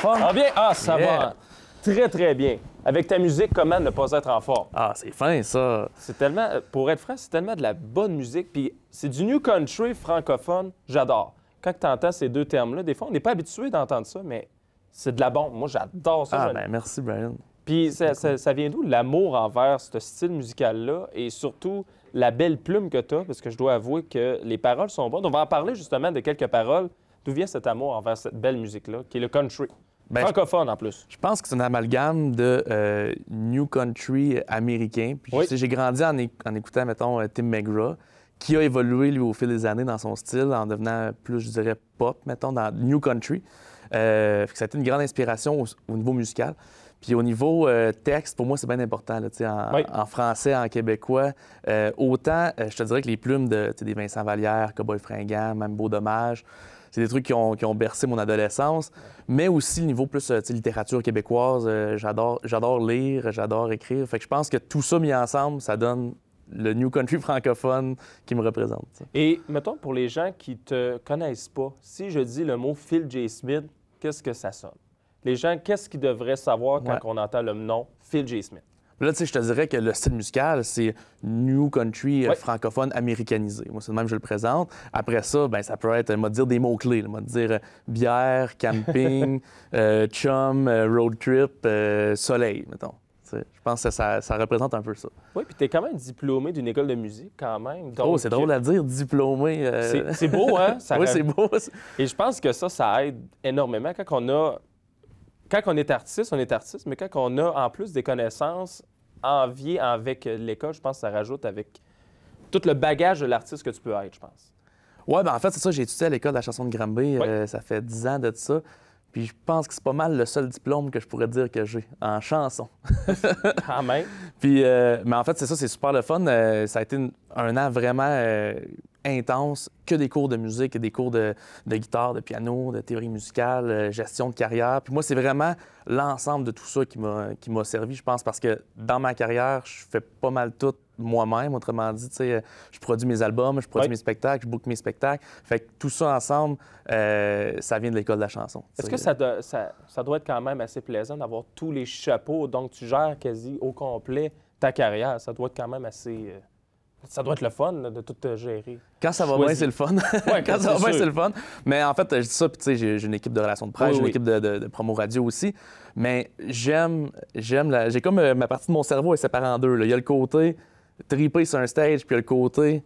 Ça va bien? Ah, ça va. Très, très bien. Avec ta musique, comment ne pas être en forme? Ah, c'est fin, ça. C'est tellement, pour être franc, c'est tellement de la bonne musique. Puis c'est du new country francophone. J'adore. Quand tu entends ces deux termes-là, des fois, on n'est pas habitué d'entendre ça, mais c'est de la bombe. Moi, j'adore ça. Ah, ben merci, Brian. Puis ça vient d'où, l'amour envers ce style musical-là et surtout la belle plume que tu as? Parce que je dois avouer que les paroles sont bonnes. On va en parler justement de quelques paroles. D'où vient cet amour envers cette belle musique-là, qui est le country? Ben, francophone en plus. Je pense que c'est un amalgame de new country américain. Puis Oui. j'ai grandi en écoutant, mettons, Tim McGraw, qui a évolué, lui, au fil des années dans son style, en devenant plus, je dirais, pop, mettons, dans new country. Ça a été une grande inspiration au niveau musical. Puis au niveau texte, pour moi, c'est bien important. Là, Oui. en français, en québécois, autant, je te dirais que les plumes des Vincent Vallière, Cowboy Fringant, même Beau Dommage, c'est des trucs qui ont bercé mon adolescence, mais aussi le niveau plus littérature québécoise. J'adore lire, j'adore écrire. Fait que je pense que tout ça mis ensemble, ça donne le new country francophone qui me représente. T'sais. Et mettons, pour les gens qui te connaissent pas, si je dis le mot Phil J. Smith, qu'est-ce que ça sonne? Les gens, qu'est-ce qu'ils devraient savoir quand on entend le nom Phil J. Smith? Là, tu sais, je te dirais que le style musical, c'est new country francophone américanisé. Moi, c'est de même que je le présente. Après ça, ben ça peut être, dire des mots-clés. Dire bière, camping, chum, road trip, soleil, mettons. Je pense que ça représente un peu ça. Oui, puis tu es quand même diplômé d'une école de musique, quand même. Donc, oh, c'est drôle à dire, diplômé. C'est beau, hein? Oui, c'est beau. Et je pense que ça aide énormément quand on est artiste, mais quand on a en plus des connaissances enviées avec l'école, je pense que ça rajoute avec tout le bagage de l'artiste que tu peux être, je pense. Oui, bien en fait, c'est ça, j'ai étudié à l'école de la chanson de Granby, ça fait 10 ans de ça. Puis je pense que c'est pas mal le seul diplôme que je pourrais dire que j'ai en chanson. Quand même. Puis, mais en fait, c'est ça, c'est super le fun. Ça a été un an vraiment intense, que des cours de musique, des cours de guitare, de piano, de théorie musicale, gestion de carrière. Puis moi, c'est vraiment l'ensemble de tout ça qui m'a servi, je pense, parce que dans ma carrière, je fais pas mal tout moi-même. Autrement dit, tu sais, je produis mes albums, je produis mes spectacles, je book mes spectacles. Fait que tout ça ensemble, ça vient de l'école de la chanson. Est-ce que ça doit être quand même assez plaisant d'avoir tous les chapeaux, donc tu gères quasi au complet ta carrière? Ça doit être quand même assez... Ça doit être le fun là, de tout gérer. Quand ça va bien, c'est le fun. Ouais, quand ça va bien, c'est le fun. Mais en fait, je dis ça, puis tu sais, j'ai une équipe de relations de presse, j'ai une équipe de promo radio aussi. Mais j'ai comme ma partie de mon cerveau est séparée en deux. Là. Il y a le côté triper sur un stage, puis il y a le côté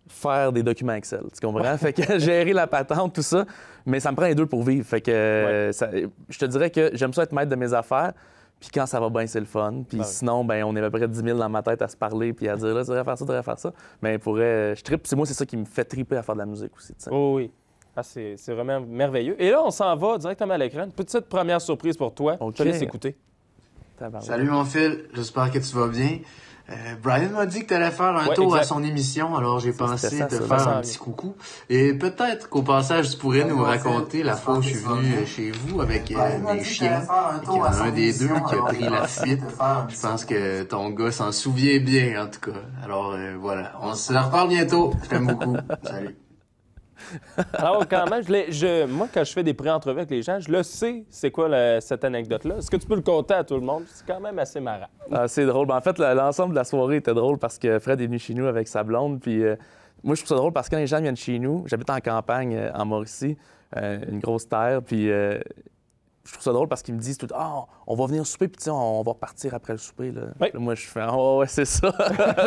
faire des documents Excel. Tu comprends? Fait que gérer la patente, tout ça. Mais ça me prend les deux pour vivre. Fait que je te dirais que j'aime ça être maître de mes affaires. Puis quand ça va bien, c'est le fun. Puis sinon, ben on est à peu près 10 000 dans ma tête à se parler puis à dire là, tu devrais faire ça, tu devrais faire ça. Mais je trippe. Puis moi, c'est ça qui me fait triper à faire de la musique aussi. T'sais. Oh oui. Ah, c'est vraiment merveilleux. Et là, on s'en va directement à l'écran. Une petite première surprise pour toi. Je te laisse écouter. Salut mon Phil, j'espère que tu vas bien. Brian m'a dit que tu allais faire un tour à son émission, alors j'ai pensé te faire un petit coucou. Et peut-être qu'au passage, tu pourrais nous raconter la fois où je suis venu chez vous avec mes chiens, et qu'il y en a un des deux qui a pris la fuite. Je pense que ton gars s'en souvient bien, en tout cas. Alors voilà, on se reparle bientôt. Je t'aime beaucoup. Salut. Alors, quand même, moi, quand je fais des pré-entrevues avec les gens, je le sais, c'est quoi cette anecdote-là. Est-ce que tu peux le conter à tout le monde? C'est quand même assez marrant. Ah, c'est drôle. En fait, l'ensemble de la soirée était drôle parce que Fred est venu chez nous avec sa blonde. Puis moi, je trouve ça drôle parce que quand les gens viennent chez nous, j'habite en campagne, en Mauricie, une grosse terre, puis je trouve ça drôle parce qu'ils me disent tout on va venir souper, puis on va repartir après le souper. Là. Là, moi, je fais ouais, c'est ça.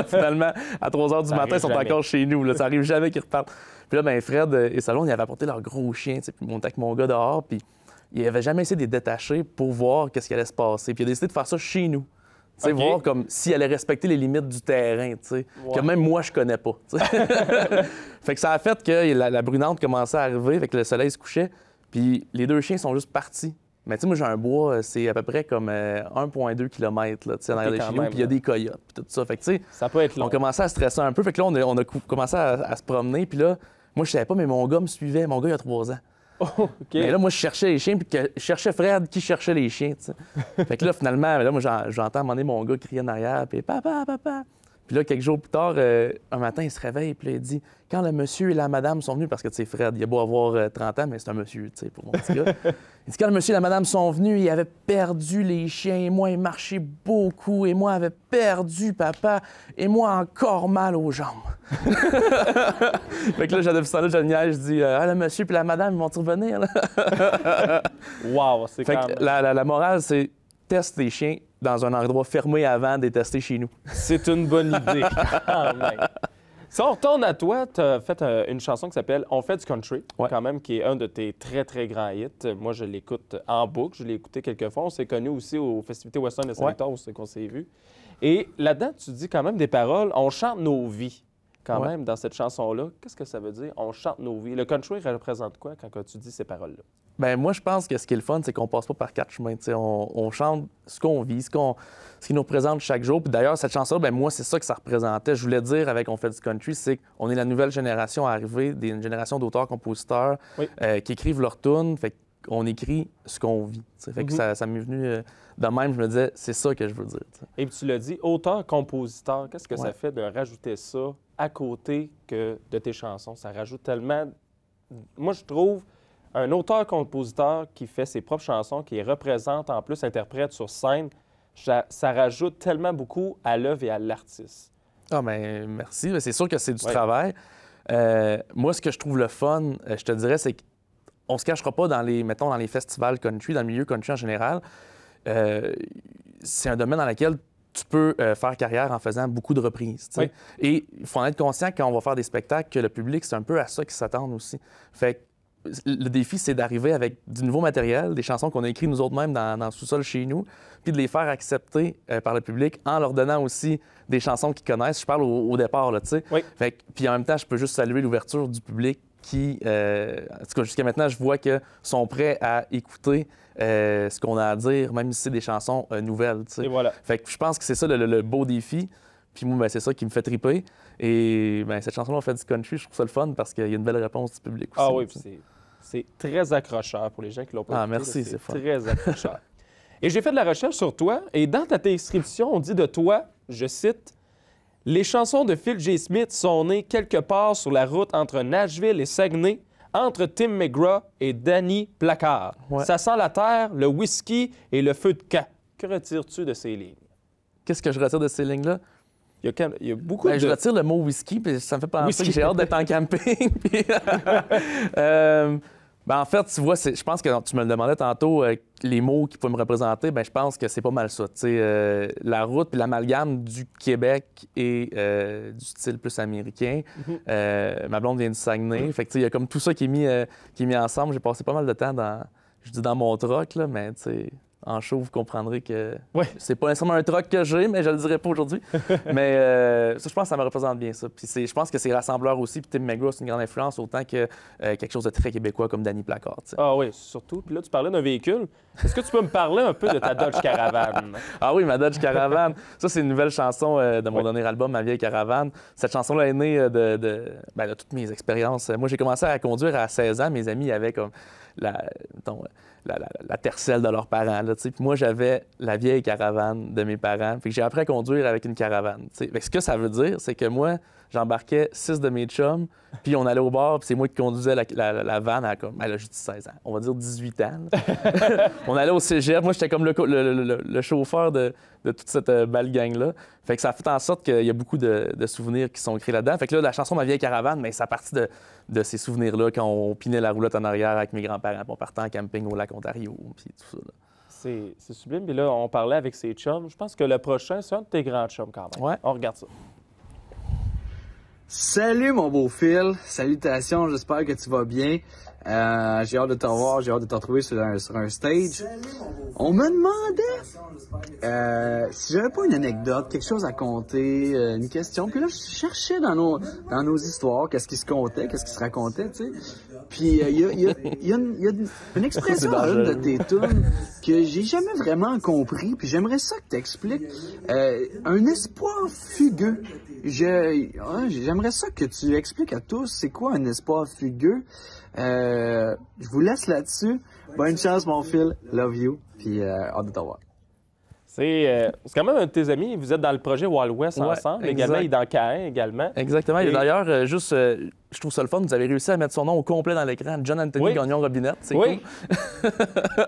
Finalement, à 3 h du matin, ils sont encore chez nous. Là. Ça arrive jamais qu'ils repartent. Puis là, ben Fred et Salon, ils avaient apporté leur gros chien, puis ils montaient avec mon gars dehors, puis il n'avait jamais essayé de les détacher pour voir qu'est-ce qui allait se passer. Puis il a décidé de faire ça chez nous. Voir comme s'il allait respecter les limites du terrain, que même moi, je connais pas. Fait que ça a fait que la brunante commençait à arriver, fait que le soleil se couchait, puis les deux chiens sont juste partis. Mais tu sais, moi, j'ai un bois, c'est à peu près comme 1,2 km là, en arrière de chez nous, puis il y a des coyotes, puis tout ça. Fait que tu sais, ça peut être long. On commençait à stresser un peu. Fait que là, on a commencé à se promener, puis là, moi, je savais pas, mais mon gars me suivait. Mon gars, il a 3 ans. Oh, OK. Mais là, moi, je cherchais les chiens, puis je cherchais Fred qui cherchait les chiens, tu sais. Fait que là, finalement, là, moi, j'entends à un moment donné mon gars crier en arrière, puis papa, papa. Puis là, quelques jours plus tard, un matin, il se réveille, puis là, il dit quand le monsieur et la madame sont venus, parce que, tu sais, Fred, il a beau avoir 30 ans, mais c'est un monsieur, tu sais, pour mon petit gars. Il dit quand le monsieur et la madame sont venus, il avait perdu les chiens, et moi, il marchait beaucoup, et moi, avait perdu papa, et moi, encore mal aux jambes. Fait que là, depuis ça, là, je dis le monsieur et la madame, ils vont-ils revenir, là? Wow, c'est fait quand que même... la morale, c'est teste les chiens dans un endroit fermé avant de les tester chez nous. C'est une bonne idée. Quand même. Si on retourne à toi, tu as fait une chanson qui s'appelle « On fait du country », quand même, qui est un de tes très, très grands hits. Moi, je l'écoute en boucle. Je l'ai écouté quelques fois. On s'est connus aussi aux festivités Western de Saint-Victor, c'est qu'on s'est vus. Et là-dedans, tu dis quand même des paroles. On chante nos vies, quand même, dans cette chanson-là. Qu'est-ce que ça veut dire? On chante nos vies. Le country représente quoi quand tu dis ces paroles-là? Bien, moi, je pense que ce qui est le fun, c'est qu'on passe pas par 4 chemins. On chante ce qu'on vit, ce qui nous représente chaque jour. Puis d'ailleurs, cette chanson-là, bien, moi, c'est ça que ça représentait. Je voulais dire avec On fait du country, c'est qu'on est la nouvelle génération à arriver, une génération d'auteurs-compositeurs qui écrivent leurs tunes. Fait qu'on écrit ce qu'on vit. Fait que ça m'est venu de même. Je me disais, c'est ça que je veux dire. T'sais. Et puis tu l'as dit, auteur-compositeur, qu'est-ce que ça fait de rajouter ça à côté de tes chansons? Ça rajoute tellement... Moi, je trouve... Un auteur-compositeur qui fait ses propres chansons, qui les représente en plus, interprète sur scène, ça rajoute tellement beaucoup à l'œuvre et à l'artiste. Ah, bien, merci. C'est sûr que c'est du travail. Moi, ce que je trouve le fun, je te dirais, c'est qu'on ne se cachera pas dans les festivals country, dans le milieu country en général. C'est un domaine dans lequel tu peux faire carrière en faisant beaucoup de reprises. Et il faut en être conscient quand on va faire des spectacles que le public, c'est un peu à ça qu'ils s'attendent aussi. Fait que le défi, c'est d'arriver avec du nouveau matériel, des chansons qu'on a écrites nous autres mêmes dans le sous-sol chez nous, puis de les faire accepter par le public en leur donnant aussi des chansons qu'ils connaissent. Je parle au départ, là, tu sais. Puis en même temps, je peux juste saluer l'ouverture du public qui, en tout cas, jusqu'à maintenant, je vois qu'ils sont prêts à écouter ce qu'on a à dire, même si c'est des chansons nouvelles, tu sais. Et voilà. Fait que je pense que c'est ça le beau défi. Puis moi, ben, c'est ça qui me fait triper. Et ben, cette chanson-là, on fait du country, je trouve ça le fun parce qu'il y a une belle réponse du public aussi. Ah oui, puis c'est très accrocheur pour les gens qui l'ont pas écouté. Merci, c'est fun. Très accrocheur. Et j'ai fait de la recherche sur toi, et dans ta description, on dit de toi, je cite, « Les chansons de Phil J. Smith sont nées quelque part sur la route entre Nashville et Saguenay, entre Tim McGraw et Danny Placard. Ouais. Ça sent la terre, le whisky et le feu de camp. » Que retires-tu de ces lignes? Qu'est-ce que je retire de ces lignes-là? Il y a beaucoup de... Je retire le mot whisky, puis ça me fait penser que j'ai hâte d'être en camping. Puis, en fait, tu vois, je pense que tu me le demandais tantôt, les mots qui peuvent me représenter, je pense que c'est pas mal ça. La route puis l'amalgame du Québec et du style plus américain. Ma blonde vient du Saguenay. Fait que il y a comme tout ça qui est mis ensemble. J'ai passé pas mal de temps dans mon truck, là, mais tu sais... En show, vous comprendrez que c'est pas nécessairement un truck que j'ai, mais je le dirai pas aujourd'hui. Mais ça, je pense que ça me représente bien ça. Puis je pense que c'est rassembleur aussi. Puis Tim McGraw, c'est une grande influence, autant que quelque chose de très québécois comme Danny Placard. T'sais. Ah oui, surtout. Puis là, tu parlais d'un véhicule. Est-ce que tu peux me parler un peu de ta Dodge Caravan? Ah oui, ma Dodge Caravan. Ça, c'est une nouvelle chanson de mon dernier album, Ma vieille Caravane. Cette chanson-là est née de toutes mes expériences. Moi, j'ai commencé à conduire à 16 ans. Mes amis avaient comme la tercelle de leurs parents. Là, puis moi, j'avais la vieille caravane de mes parents. Fait que j'ai appris à conduire avec une caravane. Fait que ce que ça veut dire, c'est que moi, j'embarquais 6 de mes chums, puis on allait au bar, puis c'est moi qui conduisais la van à comme... là, j'ai dit 16 ans. On va dire 18 ans. On allait au cégep. Moi, j'étais comme le chauffeur de toute cette belle gang-là. Fait que ça a fait en sorte qu'il y a beaucoup de souvenirs qui sont créés là-dedans. Fait que là, la chanson « Ma vieille caravane », ça a parti de ces souvenirs-là quand on pinait la roulotte en arrière avec mes grands-parents, puis on partait en camping au lac Ontario, puis tout ça. Là. C'est sublime. Puis là, on parlait avec ses chums. Je pense que le prochain, c'est un de tes grands chums quand même. Ouais. On regarde ça. Salut mon beau Phil, salutations, j'espère que tu vas bien. J'ai hâte de te revoir, j'ai hâte de te retrouver sur un stage. On me demandait si j'avais pas une anecdote, quelque chose à compter, une question. Puis là, je cherchais dans nos histoires, qu'est-ce qui se comptait, qu'est-ce qui se racontait, tu sais. Puis il y a une expression dans une de tes tunes que j'ai jamais vraiment compris, puis j'aimerais ça que tu expliques. Un espoir fugueux. J'aimerais ça que tu expliques à tous c'est quoi un espoir fugueux. Je vous laisse là-dessus. Bonne chance, mon Phil. Love you. Puis hâte de te voir. C'est quand même un de tes amis. Vous êtes dans le projet Wild West ensemble. Exact. Également, il est dans Caen également. Exactement. Et d'ailleurs, je trouve ça le fun. Vous avez réussi à mettre son nom au complet dans l'écran. John Anthony Gagnon-Robinette. C'est cool.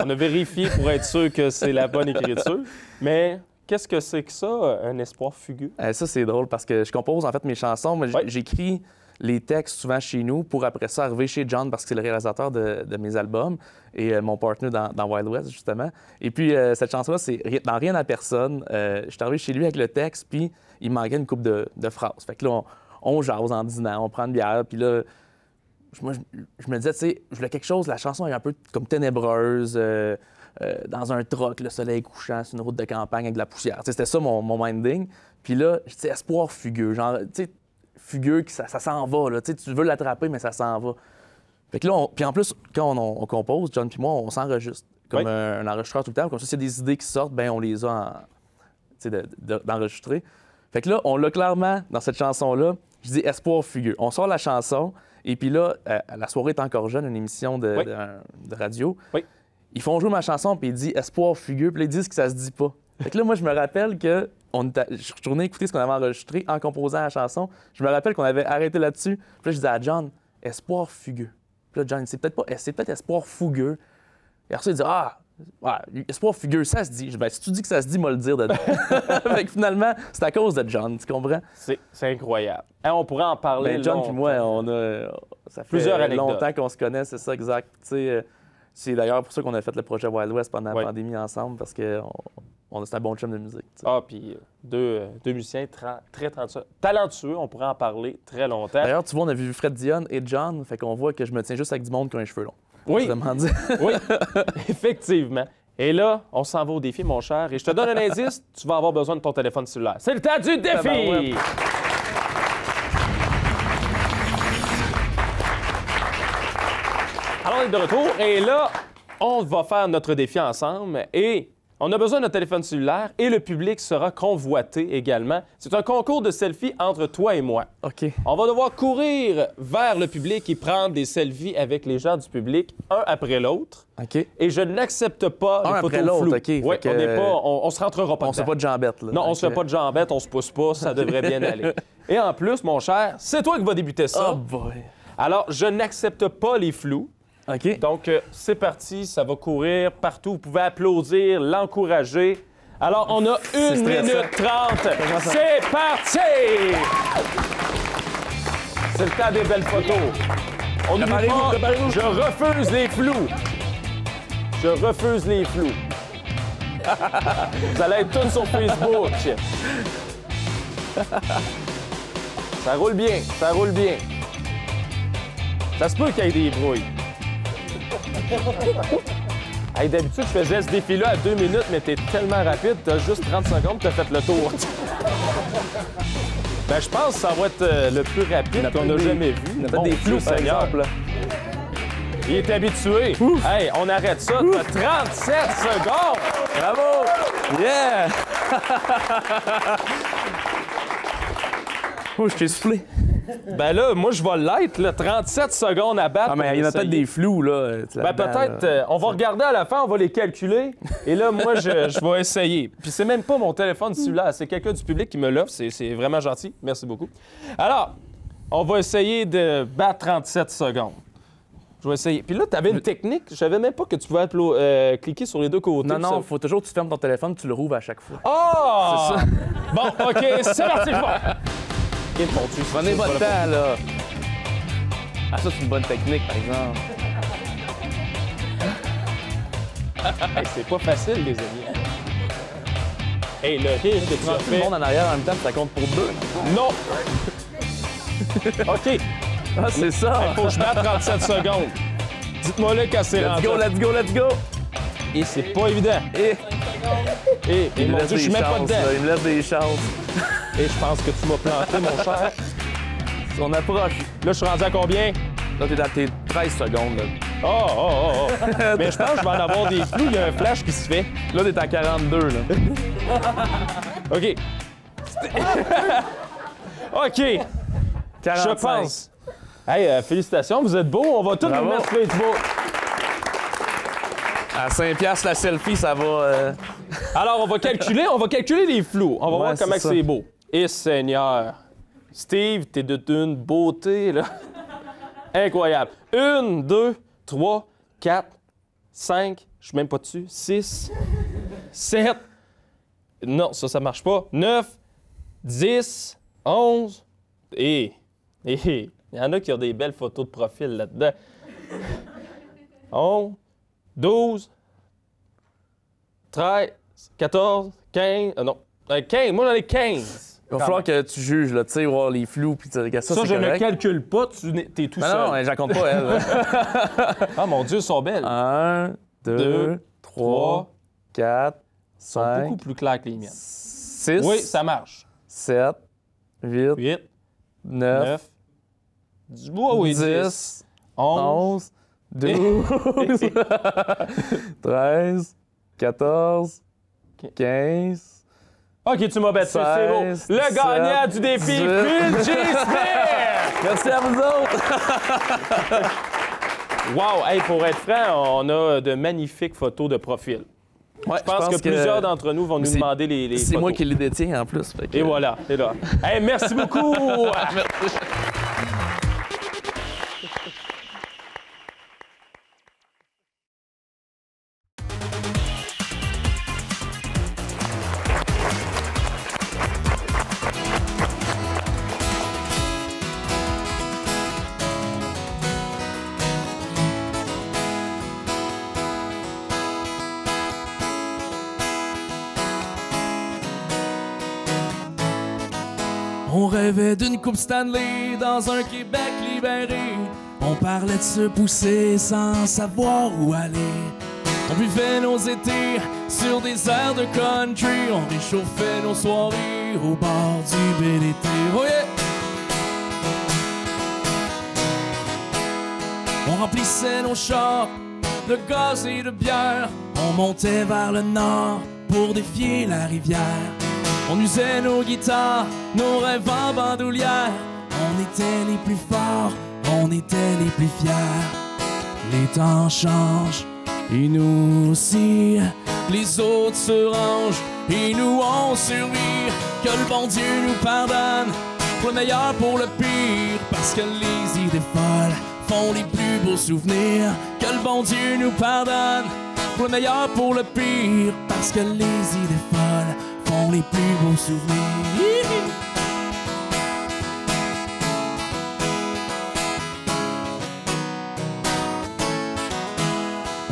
On a vérifié pour être sûr que c'est la bonne écriture. Mais qu'est-ce que c'est que ça, un espoir fugueux? Ça, c'est drôle parce que je compose en fait mes chansons. Mais j'écris les textes souvent chez nous pour après ça arriver chez John parce que c'est le réalisateur de mes albums et mon partner dans Wild West, justement. Et puis, cette chanson-là, c'est dans Rien à personne. Je suis arrivé chez lui avec le texte, puis il manquait une couple de phrases. Fait que là, on jase en dînant, on prend une bière, puis là, moi, je me disais, tu sais, je voulais quelque chose, la chanson est un peu comme ténébreuse, dans un truck, le soleil couchant, sur une route de campagne avec de la poussière. C'était ça mon minding. Puis là, je dis espoir fugueux, genre, tu sais, fugueux, ça s'en va, là. Tu veux l'attraper, mais ça s'en va. Fait que là, puis en plus, quand on compose, John puis moi, on s'enregistre comme un enregistreur tout le temps. Comme ça, s'il y a des idées qui sortent, ben on les a d'enregistrer. Fait que là, on l'a clairement dans cette chanson-là. Je dis espoir fugueux. On sort la chanson, et puis là, la soirée est encore jeune, une émission de radio. Oui. Ils font jouer ma chanson, puis ils disent espoir fugueux, puis là, ils disent que ça se dit pas. Fait que là, moi, je me rappelle que je suis retourné écouter ce qu'on avait enregistré en composant la chanson. Je me rappelle qu'on avait arrêté là-dessus. Puis là, je disais à John, espoir fugueux. Puis là, John, c'est peut-être espoir fougueux. Et après ça, il dit, espoir fugueux, ça se dit. Je dis, si tu dis que ça se dit, moi le dire dedans. Fait que finalement, c'est à cause de John, tu comprends? C'est incroyable. On pourrait en parler. John et moi, ça fait plusieurs longtemps qu'on se connaît, c'est ça, exact. C'est d'ailleurs pour ça qu'on a fait le projet Wild West pendant la pandémie ensemble, parce que c'est un bon chum de musique. Puis deux musiciens très talentueux, on pourrait en parler très longtemps. D'ailleurs, tu vois, on a vu Fred Dionne et John, fait qu'on voit que je me tiens juste avec du monde qui a les cheveux longs. Oui, vraiment dire. Oui, effectivement. Et là, on s'en va au défi, mon cher, et je te donne un indice, tu vas avoir besoin de ton téléphone cellulaire. C'est le temps du défi! Alors, on est de retour, et là, on va faire notre défi ensemble, et On a besoin d'un téléphone cellulaire et le public sera convoité également. C'est un concours de selfies entre toi et moi. OK. On va devoir courir vers le public et prendre des selfies avec les gens du public, un après l'autre. OK. Et je n'accepte pas les photos floues. OK. Oui, on se rentrera pas on se fait pas de jambettes, là. Non, on se fait pas de jambettes, on se pousse pas, ça devrait bien aller. Et en plus, mon cher, c'est toi qui vas débuter ça. Oh boy. Alors, je n'accepte pas les flous. OK. Donc, c'est parti, ça va courir partout. Vous pouvez applaudir, l'encourager. Alors, on a 1 minute 30. C'est parti! C'est le temps des belles photos. On n'oublie pas, je refuse les flous. Je refuse les flous. Vous allez être tous sur Facebook. Ça roule bien, ça roule bien. Ça se peut qu'il y ait des brouilles. Hey, d'habitude, je faisais ce défi-là à 2 minutes, mais t'es tellement rapide, t'as juste 30 secondes, t'as fait le tour. Ben, je pense que ça va être le plus rapide qu'on a jamais vu. On a des flous, par exemple. Il est habitué. Ouf. Hey, on arrête ça. T'as 37 secondes. Bravo! Yeah! Oh, je t'ai soufflé. Ben là, moi, je vais l'être, là. 37 secondes à battre. Ah, mais il y en a peut-être des flous, là. Ben peut-être. On va regarder à la fin, on va les calculer. Et là, moi, je vais essayer. Puis c'est même pas mon téléphone cellulaire, c'est quelqu'un du public qui me l'offre. C'est vraiment gentil. Merci beaucoup. Alors, on va essayer de battre 37 secondes. Je vais essayer. Puis là, tu avais une technique. Je savais même pas que tu pouvais cliquer sur les deux côtés. Non, il faut toujours que tu fermes ton téléphone, tu le rouvres à chaque fois. Oh! C'est ça. Bon, OK, c'est parti, je vais. Prenez votre temps, là. Ah, ça, c'est une bonne technique, par exemple. Hey, c'est pas facile, les amis. Hey, le rire que tu as tout fait... le monde en arrière en même temps, ça compte pour 2. Non! OK. Ah, c'est ça. Il faut que je batte 37 secondes. Dites-moi là quand c'est rendu. Let's go! Et c'est pas évident. Et mon Dieu, je suis même pas dedans. Il me laisse des chances. Et je pense que tu m'as planté, mon cher. On approche. Là, je suis rendu à combien? Là, t'es dans tes 13 secondes. Là. Oh! Mais je pense que je vais en avoir des flous. Il y a un flash qui se fait. Là, t'es à 42, là. OK. OK. 45. Je pense. Hey, félicitations, vous êtes beaux. On va tous vous mettre sur Facebook. À 5$ la selfie, ça va... Alors, on va calculer les flous. On va voir comment c'est beau. Et Seigneur, Steve, t'es d'une beauté, là. Incroyable. 1, 2, 3, 4, 5, je suis même pas dessus, 6, 7, non, ça marche pas, 9, 10, 11, et il y en a qui ont des belles photos de profil là-dedans. 11, 12, 13, 14, 15, non, 15, moi j'en ai 15. Il va falloir que tu juges, là, tu sais, voir les flous, puis ça, ça je ne calcule pas, t'es tout seul. Non, j'en compte pas, elle. Ah, mon Dieu, elles sont belles. 1, 2, 3, 4, 5... Elles sont beaucoup plus claires que les miennes. 6... Oui, ça marche. 7, 8, 9, 10, 11, 12, 13, 14, 15... OK, tu m'as battu, c'est beau. Le gagnant du défi, Phil G. Smith! Merci à vous autres! Wow! Hey, pour être franc, on a de magnifiques photos de profil. Ouais, je pense que plusieurs d'entre nous vont nous demander les photos. C'est moi qui les détiens en plus. Fait que... Et voilà, c'est là. Hey, merci beaucoup! Merci. On rêvait d'une coupe Stanley dans un Québec libéré. On parlait de se pousser sans savoir où aller. On buvait nos étés sur des airs de country. On réchauffait nos soirées au bord du BDT. Oh yeah! On remplissait nos chars de gaz et de bière. On montait vers le nord pour défier la rivière. On usait nos guitares, nos rêves en bandoulière. On était les plus forts, on était les plus fiers. Les temps changent, et nous aussi. Les autres se rangent, et nous on survit. Que le bon Dieu nous pardonne, pour le meilleur, pour le pire. Parce que les idées folles font les plus beaux souvenirs. Que le bon Dieu nous pardonne, pour le meilleur, pour le pire. Parce que les idées folles font les plus beaux souvenirs.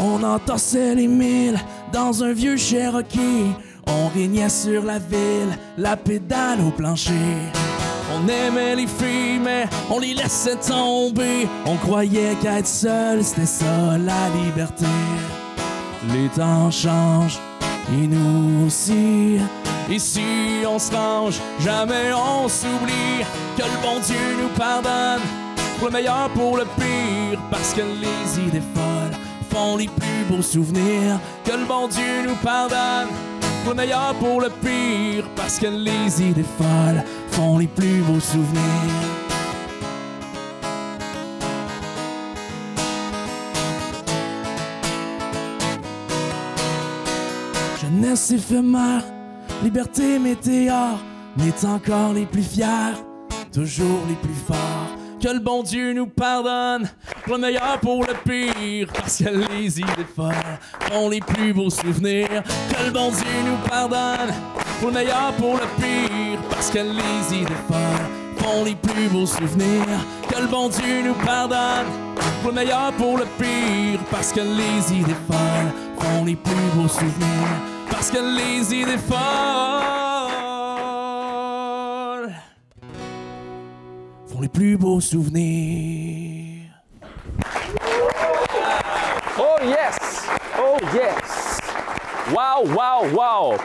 On entassait les milles dans un vieux Cherokee. On régnait sur la ville, la pédale au plancher. On aimait les filles, mais on les laissait tomber. On croyait qu'être seul, c'était ça la liberté. Les temps changent, et nous aussi. Et si on se range, jamais on s'oublie. Que le bon Dieu nous pardonne, pour le meilleur, pour le pire. Parce que les idées folles font les plus beaux souvenirs. Que le bon Dieu nous pardonne, pour le meilleur, pour le pire. Parce que les idées folles font les plus beaux souvenirs. Jeunesse éphémère, liberté météore, on est encore les plus fiers, toujours les plus forts. Que le bon Dieu nous pardonne, pour le meilleur, pour le pire. Parce que les idées folles font les plus beaux souvenirs. Que le bon Dieu nous pardonne, pour le meilleur, pour le pire. Parce que les idées folles font les plus beaux souvenirs. Que le bon Dieu nous pardonne, pour le meilleur, pour le pire. Parce que les idées folles font les plus beaux souvenirs. Parce que les idées folles font les plus beaux souvenirs. Oh yes! Oh yes! Wow, wow, wow!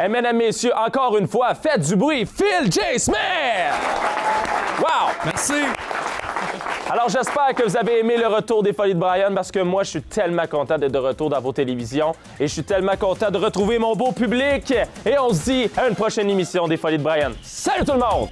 Et mesdames, messieurs, encore une fois, faites du bruit, Phil J. Smith! Wow! Merci! Alors, j'espère que vous avez aimé le retour des Folies de Brian parce que moi, je suis tellement content d'être de retour dans vos télévisions et je suis tellement content de retrouver mon beau public. Et on se dit à une prochaine émission des Folies de Brian. Salut tout le monde!